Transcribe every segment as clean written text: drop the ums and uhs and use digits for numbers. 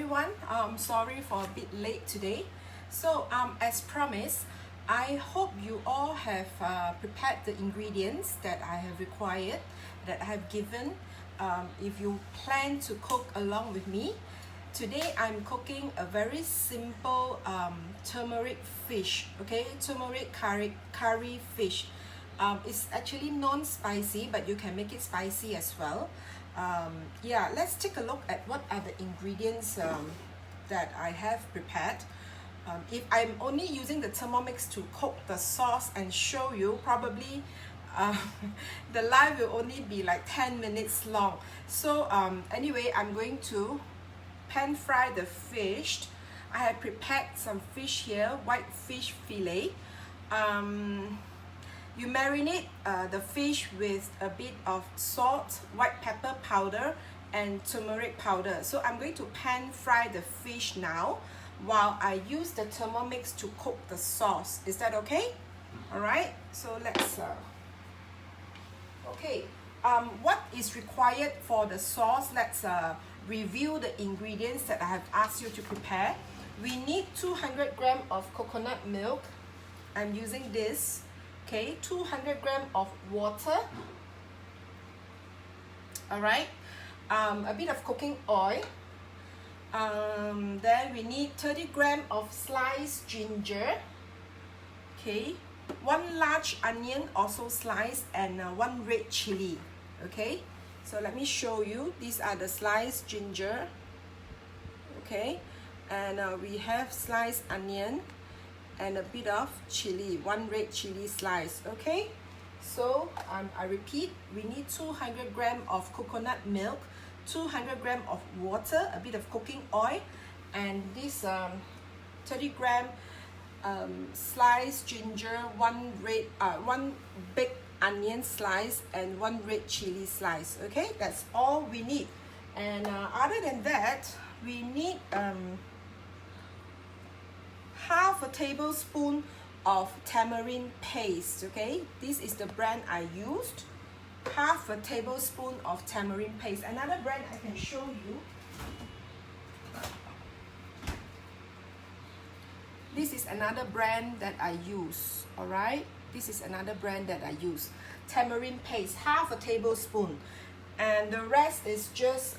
everyone. Sorry for a bit late today. So as promised, I hope you all have prepared the ingredients that I have required, that I have given. If you plan to cook along with me, today I'm cooking a very simple turmeric fish, okay? Turmeric curry fish. It's actually non-spicy, but you can make it spicy as well. Yeah, let's take a look at what are the ingredients that I have prepared. If I'm only using the Thermomix to cook the sauce and show you, probably the live will only be like 10 minutes long. So anyway, I'm going to pan fry the fish. I have prepared some fish here, white fish fillet. You marinate the fish with a bit of salt, white pepper powder, and turmeric powder. So I'm going to pan fry the fish now while I use the Thermomix to cook the sauce. Is that okay? All right, so let's okay. What is required for the sauce? Let's review the ingredients that I have asked you to prepare. We need 200 grams of coconut milk. I'm using this. Okay, 200 grams of water. All right, a bit of cooking oil. Then we need 30 grams of sliced ginger. Okay, 1 large onion also sliced, and 1 red chili. Okay, so let me show you. These are the sliced ginger. Okay, and we have sliced onion and a bit of chili, 1 red chili slice. Okay, so I repeat, we need 200 grams of coconut milk, 200 grams of water, a bit of cooking oil, and this 30 grams sliced ginger, 1 big onion slice, and 1 red chili slice. Okay, that's all we need. And other than that, we need half a tablespoon of tamarind paste. Okay, this is the brand I used. Half a tablespoon of tamarind paste. Another brand I can show you. This is another brand that I use. All right, this is another brand that I use. Tamarind paste, half a tablespoon, and the rest is just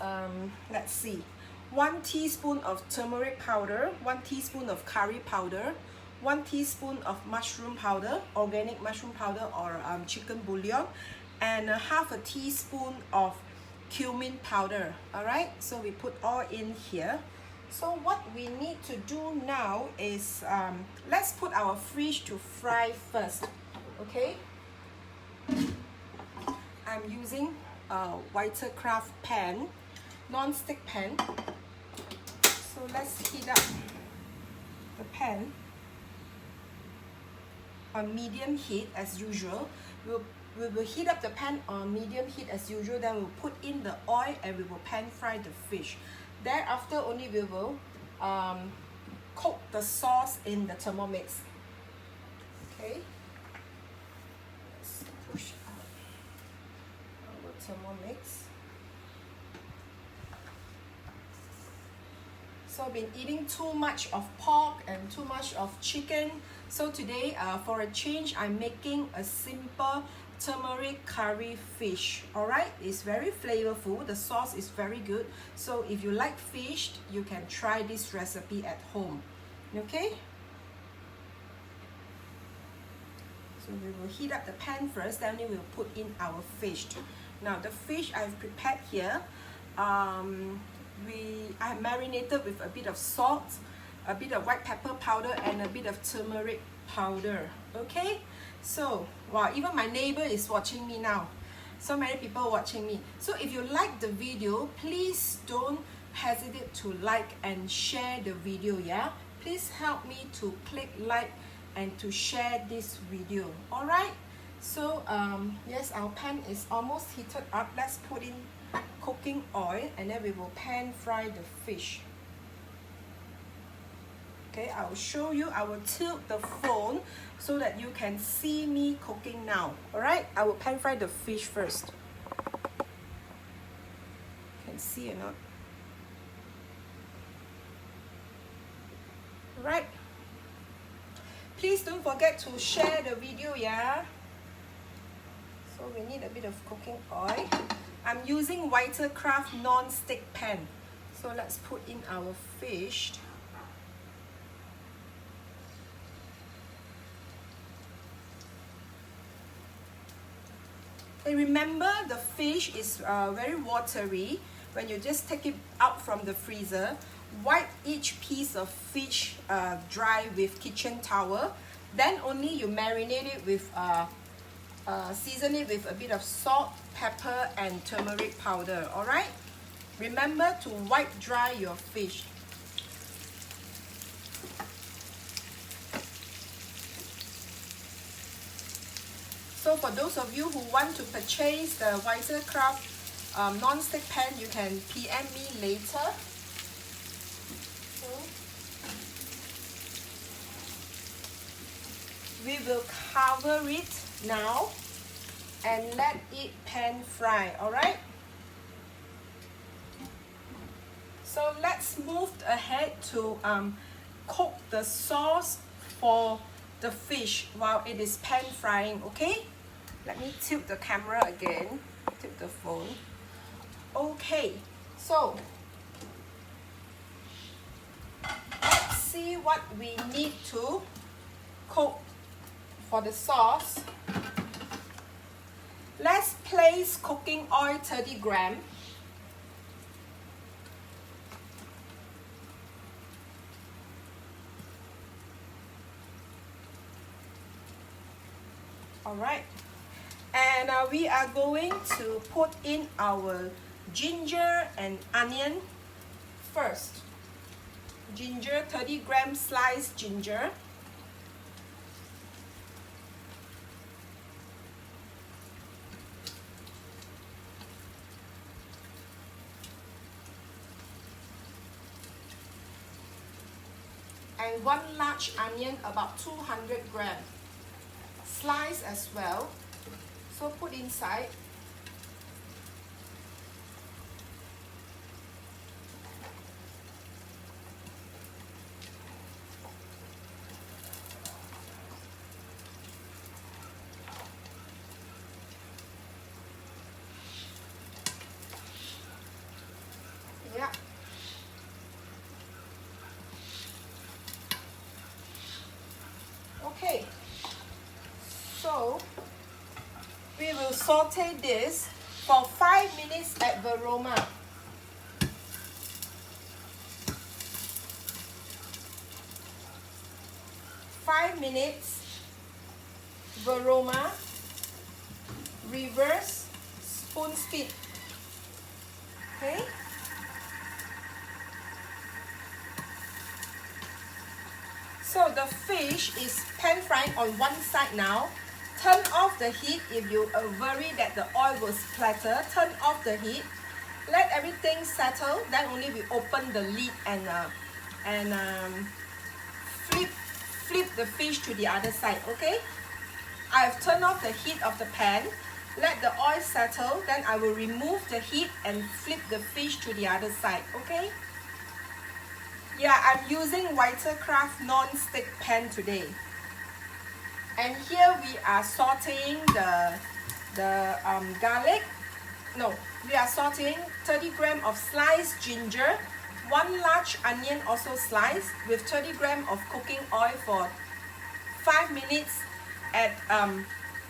let's see, 1 teaspoon of turmeric powder, 1 teaspoon of curry powder, 1 teaspoon of mushroom powder, organic mushroom powder or chicken bouillon, and half a teaspoon of cumin powder. All right, so we put all in here. So what we need to do now is let's put our fish to fry first. Okay, I'm using a Vitakraft pan, non-stick pan. So let's heat up the pan on medium heat as usual. We will heat up the pan on medium heat as usual. Then we'll put in the oil and we will pan fry the fish. Thereafter only we will cook the sauce in the Thermomix. Okay. Let's push out our Thermomix. So I've been eating too much of pork and too much of chicken. So today, for a change, I'm making a simple turmeric curry fish. All right, it's very flavorful. The sauce is very good. So if you like fish, you can try this recipe at home. Okay. So we will heat up the pan first, then we will put in our fish. Now the fish I've prepared here, I have marinated with a bit of salt, a bit of white pepper powder, and a bit of turmeric powder. Okay, so wow, even my neighbor is watching me now. So many people watching me. So if you like the video, please don't hesitate to like and share the video. Yeah, please help me to click like and to share this video. All right, so yes, our pan is almost heated up. Let's put in cooking oil, and then we will pan fry the fish. Okay, I will show you. I will tilt the phone so that you can see me cooking now. All right, I will pan fry the fish first. You can see or not? Right. Please don't forget to share the video, yeah? So we need a bit of cooking oil. I'm using Vitakraft non-stick pan. So let's put in our fish. And remember, the fish is very watery. When you just take it out from the freezer, wipe each piece of fish dry with kitchen towel. Then only you marinate it with, season it with a bit of salt, pepper, and turmeric powder. All right. Remember to wipe dry your fish. So for those of you who want to purchase the Vitakraft non-stick pan, you can PM me later. So we will cover it now and let it pan fry, alright? So let's move ahead to cook the sauce for the fish while it is pan frying, okay? Let me tilt the camera again, tilt the phone. Okay, so let's see what we need to cook for the sauce. Let's place cooking oil 30 grams. Alright, and we are going to put in our ginger and onion first. Ginger, 30 grams sliced ginger. And 1 large onion, about 200 grams. Slice as well, so put inside. Yeah. Okay. So we will saute this for 5 minutes at aroma. Five minutes, aroma, reverse, spoon speed. Okay. So the fish is pan frying on one side now. Turn off the heat if you are worried that the oil will splatter. Turn off the heat. Let everything settle. Then only we open the lid and flip the fish to the other side. Okay. I've turned off the heat of the pan. Let the oil settle. Then I will remove the heat and flip the fish to the other side. Okay. Yeah, I'm using Vitakraft non-stick pan today. And here we are sauteing the garlic. No, we are sauteing 30 grams of sliced ginger, 1 large onion also sliced, with 30 grams of cooking oil for 5 minutes at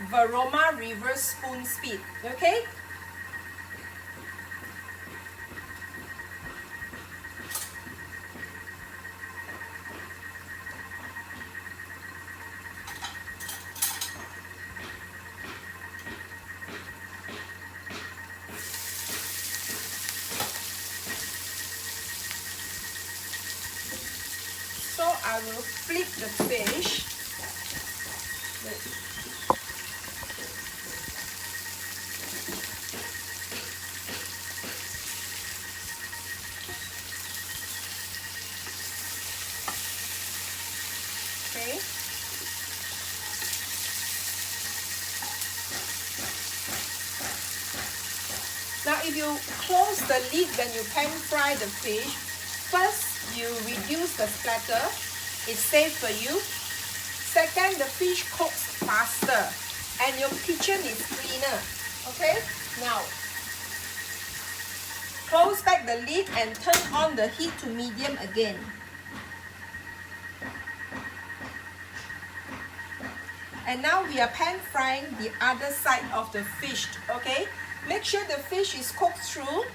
Varoma reverse spoon speed. Okay. So I will flip the fish. Okay. Now if you close the lid when you pan fry the fish, first you reduce the splatter it's safe for you. Second, the fish cooks faster and your kitchen is cleaner. Okay, now close back the lid and turn on the heat to medium again. And now we are pan frying the other side of the fish. Okay, make sure the fish is cooked through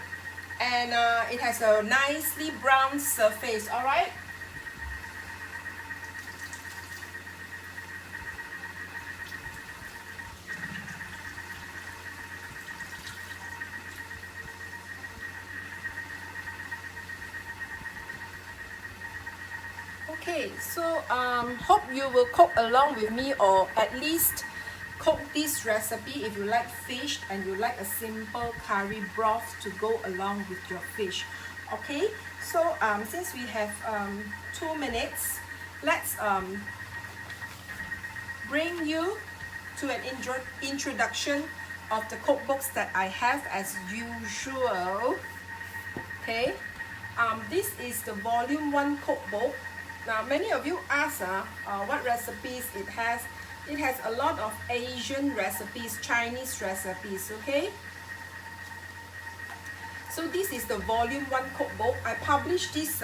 and it has a nicely brown surface. All right. Okay, so hope you will cook along with me, or at least cook this recipe if you like fish and you like a simple curry broth to go along with your fish. Okay, so since we have 2 minutes, let's bring you to an introduction of the cookbooks that I have as usual. Okay, this is the volume 1 cookbook. Now many of you ask what recipes it has. It has a lot of Asian recipes, Chinese recipes. Okay, so this is the volume 1 cookbook. I published this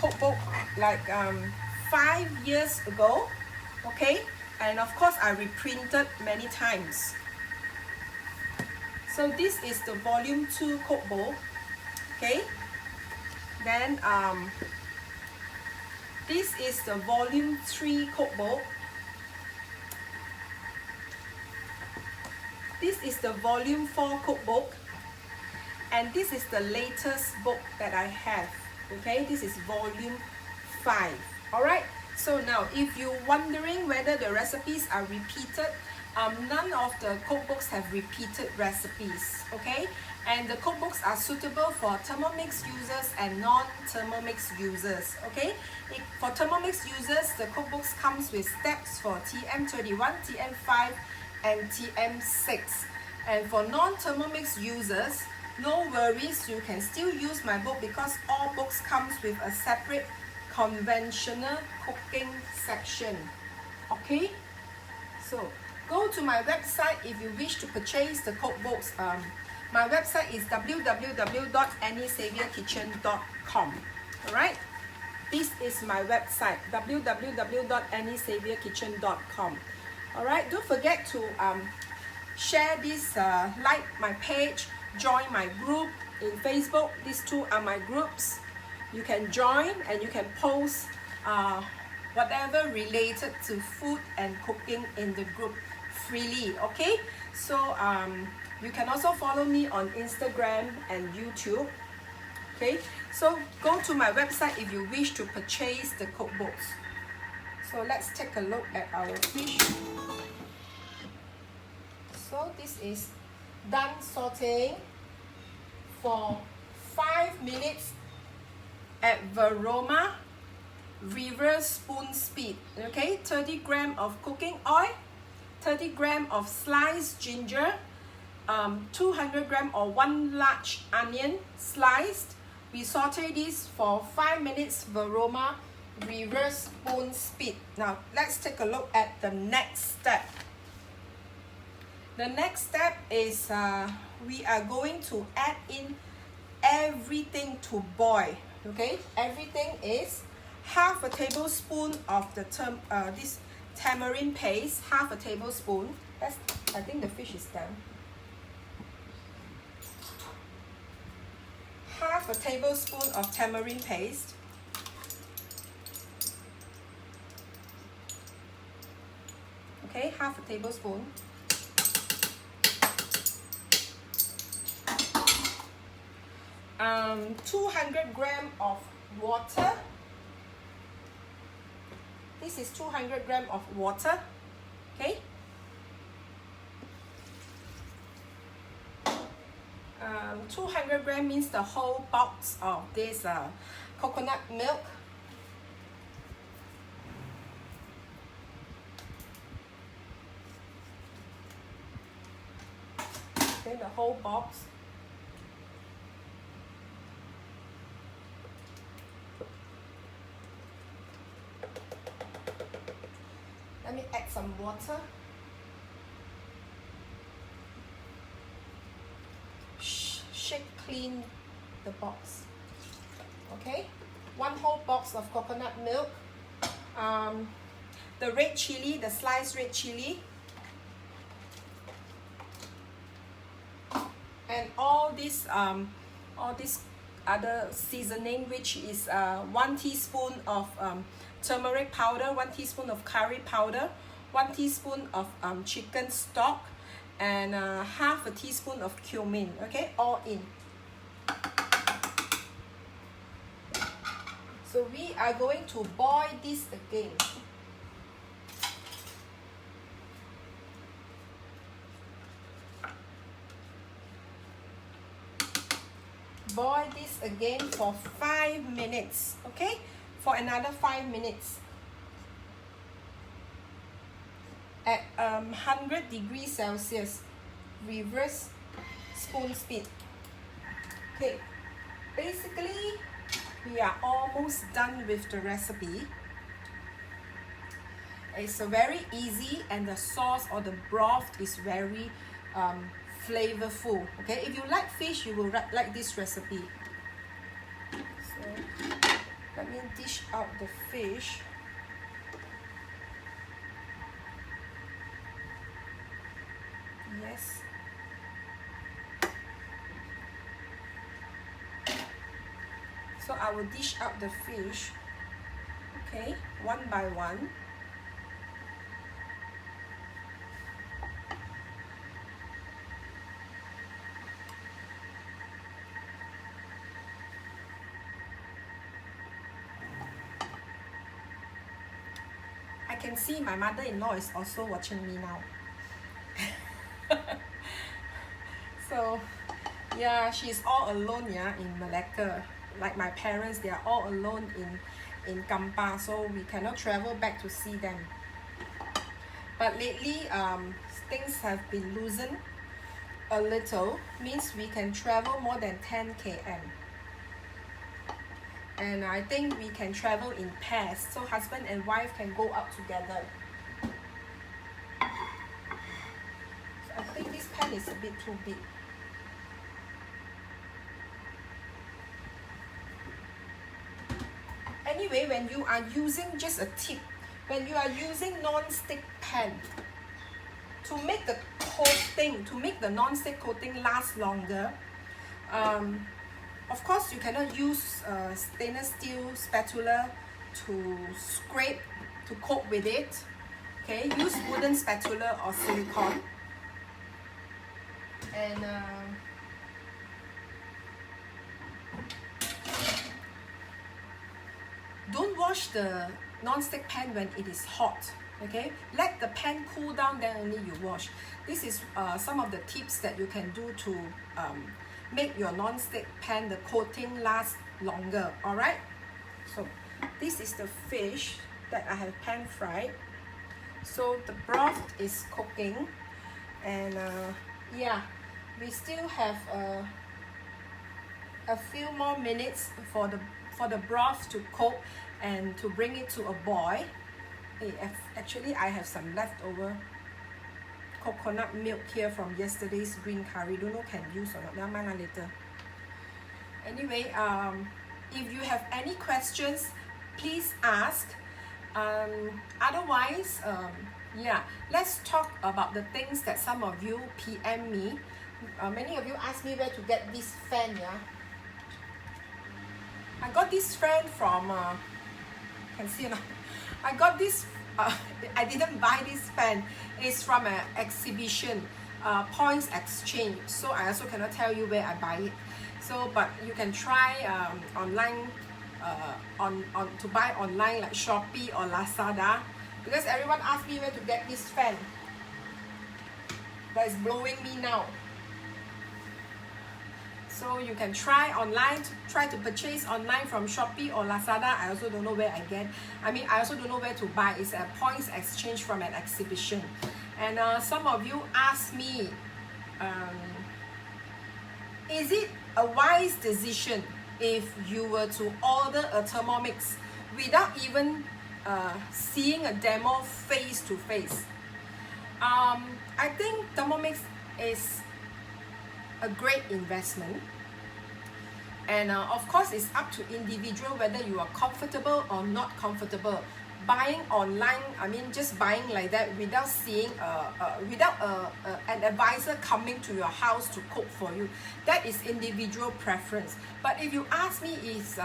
cookbook like 5 years ago. Okay, and of course I reprinted many times. So this is the volume 2 cookbook. Okay, then this is the volume 3 cookbook. This is the volume 4 cookbook. And this is the latest book that I have. Okay, this is volume 5. Alright, so now if you're wondering whether the recipes are repeated, none of the cookbooks have repeated recipes. Okay, and the cookbooks are suitable for Thermomix users and non-Thermomix users. Okay, for Thermomix users, the cookbooks comes with steps for TM31, TM5 and TM6. And for non-Thermomix users, no worries, you can still use my book because all books comes with a separate conventional cooking section. Okay, so go to my website if you wish to purchase the cookbooks. My website is www.anniesaviorkitchen.com. Alright, this is my website, www.anniesaviorkitchen.com. Alright, don't forget to share this, like my page, join my group in Facebook. These two are my groups. You can join and you can post whatever related to food and cooking in the group freely. Okay, so you can also follow me on Instagram and YouTube. Okay, so go to my website if you wish to purchase the cookbooks. So let's take a look at our fish. So this is done sauteing for 5 minutes at Varoma reverse spoon speed. Okay, 30 grams of cooking oil, 30 grams of sliced ginger, 200 grams or 1 large onion sliced. We saute this for 5 minutes, Varoma reverse spoon speed. Now let's take a look at the next step. The next step is we are going to add in everything to boil. Okay, everything is half a tablespoon of the this tamarind paste, half a tablespoon. That's, I think the fish is done. Half a tablespoon of tamarind paste. Okay, half a tablespoon. Um, 200 grams of water. This is 200 grams of water. Okay. 200 grams means the whole box of this coconut milk. Okay, the whole box. some water. Shake clean the box. Okay, 1 whole box of coconut milk, the red chili, the sliced red chili, and all this other seasoning, which is 1 teaspoon of turmeric powder, 1 teaspoon of curry powder, 1 teaspoon of chicken stock, and half a teaspoon of cumin. Okay, all in. So we are going to boil this again. Boil this again for 5 minutes. Okay, for another 5 minutes at 100 degrees Celsius, reverse spoon speed. Okay, basically we are almost done with the recipe. It's very easy, and the sauce or the broth is very flavorful. Okay, if you like fish, you will like this recipe. So let me dish out the fish. Yes. So I will dish out the fish, okay, one by one. I can see my mother-in-law is also watching me now. So yeah, she's all alone, yeah, in Malacca. Like my parents, they are all alone in Kampa, so we cannot travel back to see them. But lately, things have been loosened a little, means we can travel more than 10 km. And I think we can travel in pairs, so husband and wife can go out together. So I think this pan is a bit too big. Anyway, when you are using, just a tip, when you are using non-stick pan, to make the coating, to make the non-stick coating last longer, of course you cannot use stainless steel spatula to scrape, to coat with it. Okay, use wooden spatula or silicone. And don't wash the non-stick pan when it is hot. Okay, let the pan cool down, then only you wash. This is some of the tips that you can do to make your non-stick pan, the coating, last longer. All right, so this is the fish that I have pan fried. So the broth is cooking, and yeah, we still have a few more minutes for the broth to cook and to bring it to a boil. Actually, I have some leftover coconut milk here from yesterday's green curry. Don't know can use or not. Never mind later. Anyway, if you have any questions, please ask. Otherwise, yeah, let's talk about the things that some of you PM me. Many of you ask me where to get this fan. Yeah, I got this fan from can see now. I got this. I didn't buy this fan. It's from an exhibition, points exchange. So I also cannot tell you where I buy it. So, but you can try online, to buy online like Shopee or Lazada, because everyone asks me where to get this fan that is blowing me now. So you can try online, try to purchase online from Shopee or Lazada. I also don't know where I get. I also don't know where to buy. It's a points exchange from an exhibition. And some of you ask me, is it a wise decision if you were to order a Thermomix without even seeing a demo face to face. I think Thermomix is a great investment, and of course it's up to individual whether you are comfortable or not comfortable buying online. I mean, just buying like that without seeing an advisor coming to your house to cook for you. That is individual preference. But if you ask me, is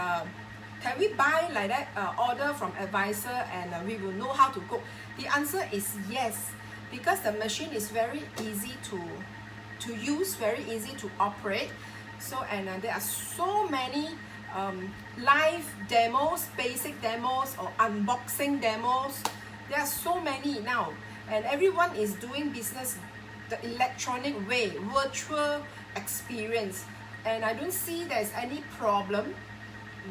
can we buy like that, order from advisor, and we will know how to cook? The answer is yes, because the machine is very easy to use, very easy to operate. So, and there are so many live demos, basic demos, or unboxing demos. There are so many now, and everyone is doing business the electronic way, virtual experience, and I don't see there's any problem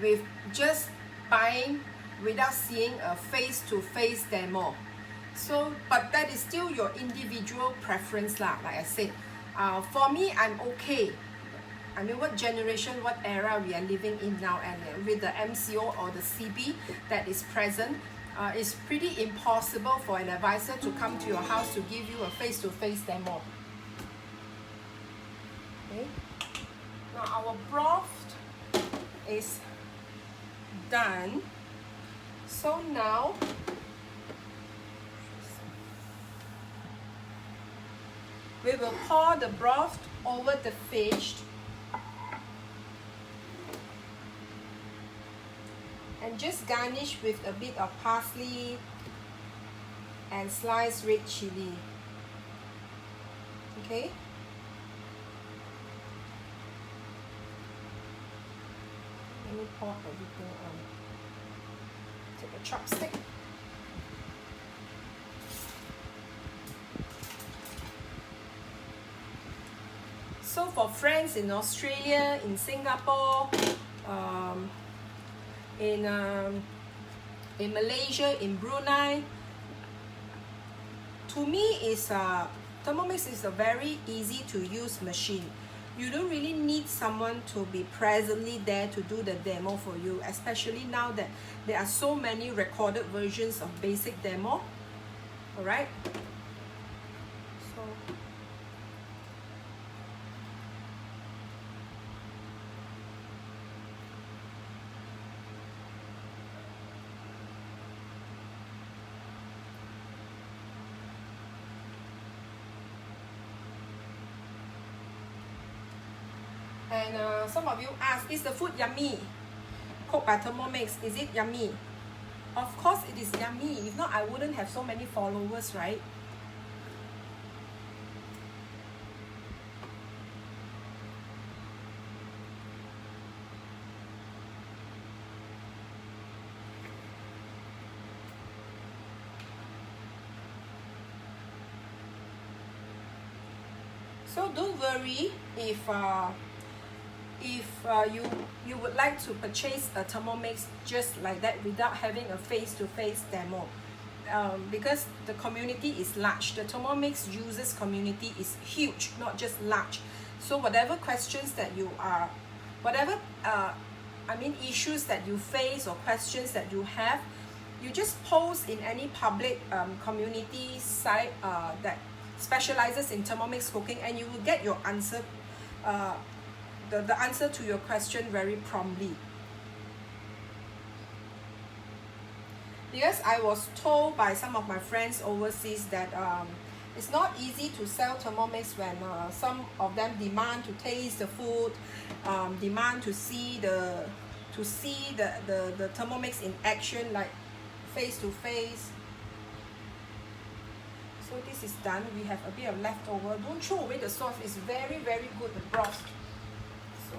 with just buying without seeing a face-to-face demo. So, but that is still your individual preference lah. Like I said, for me, I'm okay. I mean, what generation, what era we are living in now, and with the MCO or the CB that is present, it's pretty impossible for an advisor to come to your house to give you a face-to-face demo. Okay. Now our broth is done. So now we will pour the broth over the fish and just garnish with a bit of parsley and sliced red chili. Okay. Let me pour everything on. Take a chopstick. So for friends in Australia, in Singapore, in Malaysia, in Brunei, to me is Thermomix is a very easy to use machine. You don't really need someone to be presently there to do the demo for you, especially now that there are so many recorded versions of basic demo. All right. So and some of you ask, is the food yummy? Cooked by Thermomix, is it yummy? Of course it is yummy. If not, I wouldn't have so many followers, right? So don't worry if you would like to purchase a Thermomix just like that without having a face-to-face demo, because the community is large. The Thermomix users community is huge, not just large. So whatever questions that you are, whatever issues that you face or questions that you have, you just post in any public community site that specializes in Thermomix cooking, and you will get your answer, the answer to your question very promptly. Because I was told by some of my friends overseas that it's not easy to sell Thermomix when some of them demand to taste the food, demand to see the Thermomix in action, like face to face. So this is done. We have a bit of leftover. Don't throw away the sauce. It's very, very good, the broth. So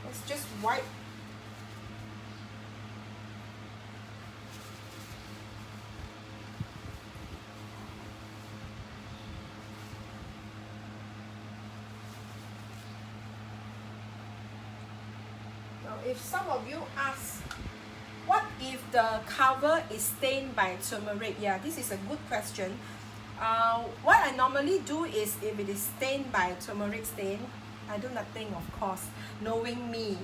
let's just wipe. Now, if some of you ask, what if the cover is stained by turmeric? Yeah, this is a good question. What I normally do is, if it is stained by turmeric stain, I do nothing, of course, knowing me.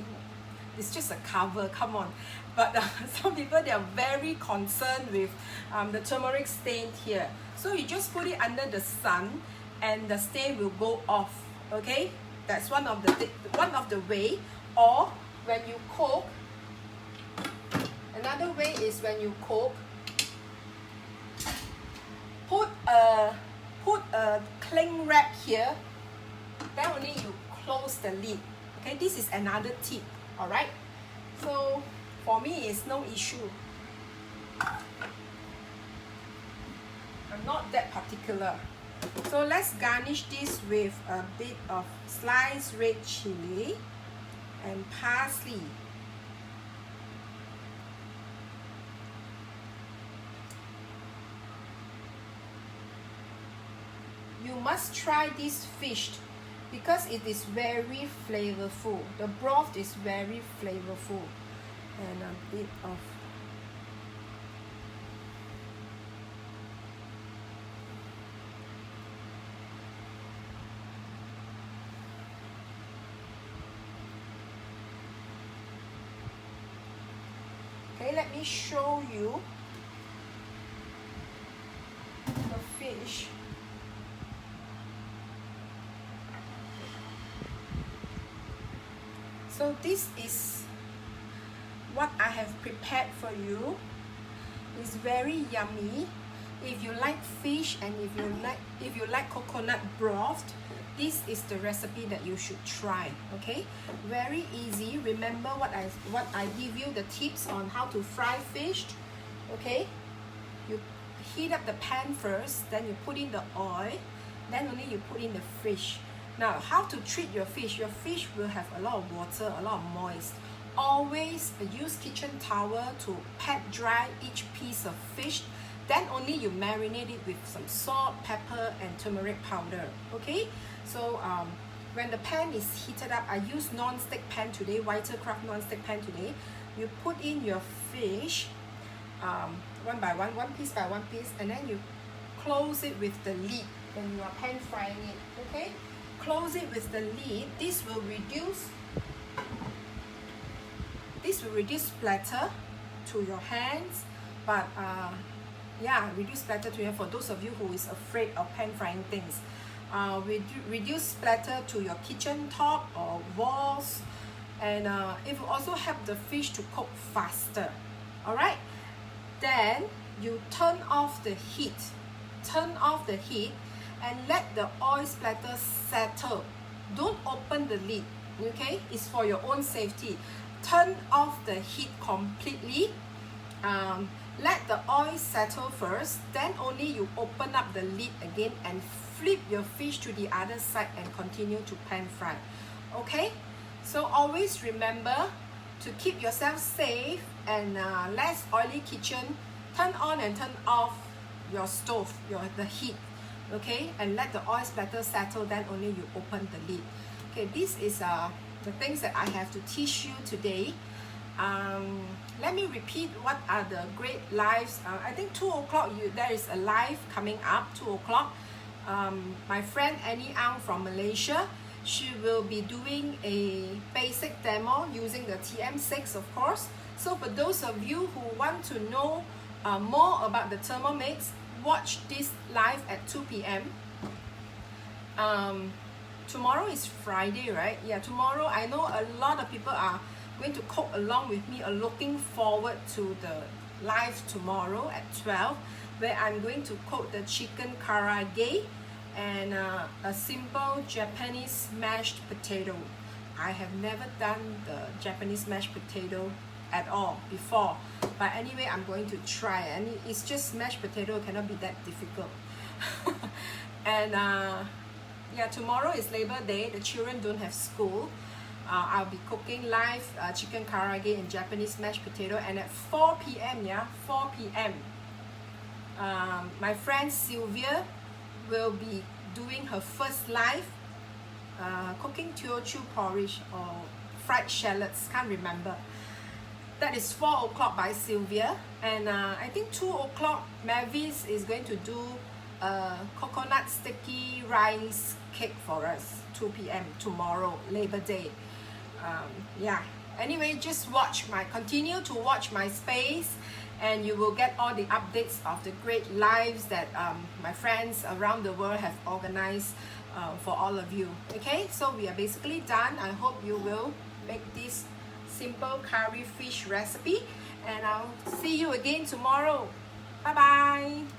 it's just a cover, come on. But some people, they are very concerned with the turmeric stain here. So you just put it under the sun and the stain will go off, okay? That's one of the way. Or when you cook, another way is when you cook, put a cling wrap here, then only you close the lid. Okay, this is another tip. All right, so for me it's no issue. I'm not that particular. So let's garnish this with a bit of sliced red chili and parsley. You must try this fish because it is very flavorful. The broth is very flavorful. And a bit of okay, let me show you the fish. So this is what I have prepared for you. It's very yummy. If you like fish and if you like coconut broth, this is the recipe that you should try. Okay, very easy. Remember what I give you the tips on how to fry fish. Okay, you heat up the pan first, then you put in the oil, then only you put in the fish. Now, how to treat your fish? Your fish will have a lot of water, a lot of moist. Always use kitchen towel to pat dry each piece of fish. Then only you marinate it with some salt, pepper, and turmeric powder. Okay? So when the pan is heated up, I use non-stick pan today, Vitakraft non-stick pan today. You put in your fish one by one, one piece by one piece, and then you close it with the lid when you are pan frying it. Okay? Close it with the lid. This will reduce splatter to your hands, but yeah, reduce splatter to your, for those of you who is afraid of pan frying things. Reduce splatter to your kitchen top or walls, and it will also help the fish to cook faster. All right, then you turn off the heat. And let the oil splatter settle. Don't open the lid, okay? It's for your own safety. Turn off the heat completely. Let the oil settle first, then only you open up the lid again and flip your fish to the other side and continue to pan fry. Okay? So always remember to keep yourself safe and less oily kitchen. Turn on and turn off your stove, the heat. Okay, and let the oil splatter settle, then only you open the lid. Okay, this is the things that I have to teach you today. Let me repeat what are the great lives. I think 2 o'clock there is a live coming up, 2 o'clock. My friend Annie Ang from Malaysia, she will be doing a basic demo using the TM6, of course. So for those of you who want to know more about the Thermomix, watch this live at 2 p.m. Tomorrow is Friday, right? Yeah, tomorrow I know a lot of people are going to cook along with me, are looking forward to the live tomorrow at 12, where I'm going to cook the chicken karaage and a simple Japanese mashed potato. I have never done the Japanese mashed potato at all before, but anyway, I'm going to try, and it's just mashed potato, cannot be that difficult. And yeah, tomorrow is Labor Day, the children don't have school. I'll be cooking live chicken karaage and Japanese mashed potato, and at 4 p.m. yeah, 4 p.m. My friend Sylvia will be doing her first live cooking Teochew porridge or fried shallots, can't remember. That is 4 o'clock by Sylvia, and I think 2 o'clock Mavis is going to do coconut sticky rice cake for us, 2 p.m. tomorrow, Labor Day. Yeah, Anyway, just continue to watch my space, and you will get all the updates of the great lives that my friends around the world have organized for all of you. Okay, so we are basically done. I hope you will make this simple curry fish recipe, and I'll see you again tomorrow. Bye bye.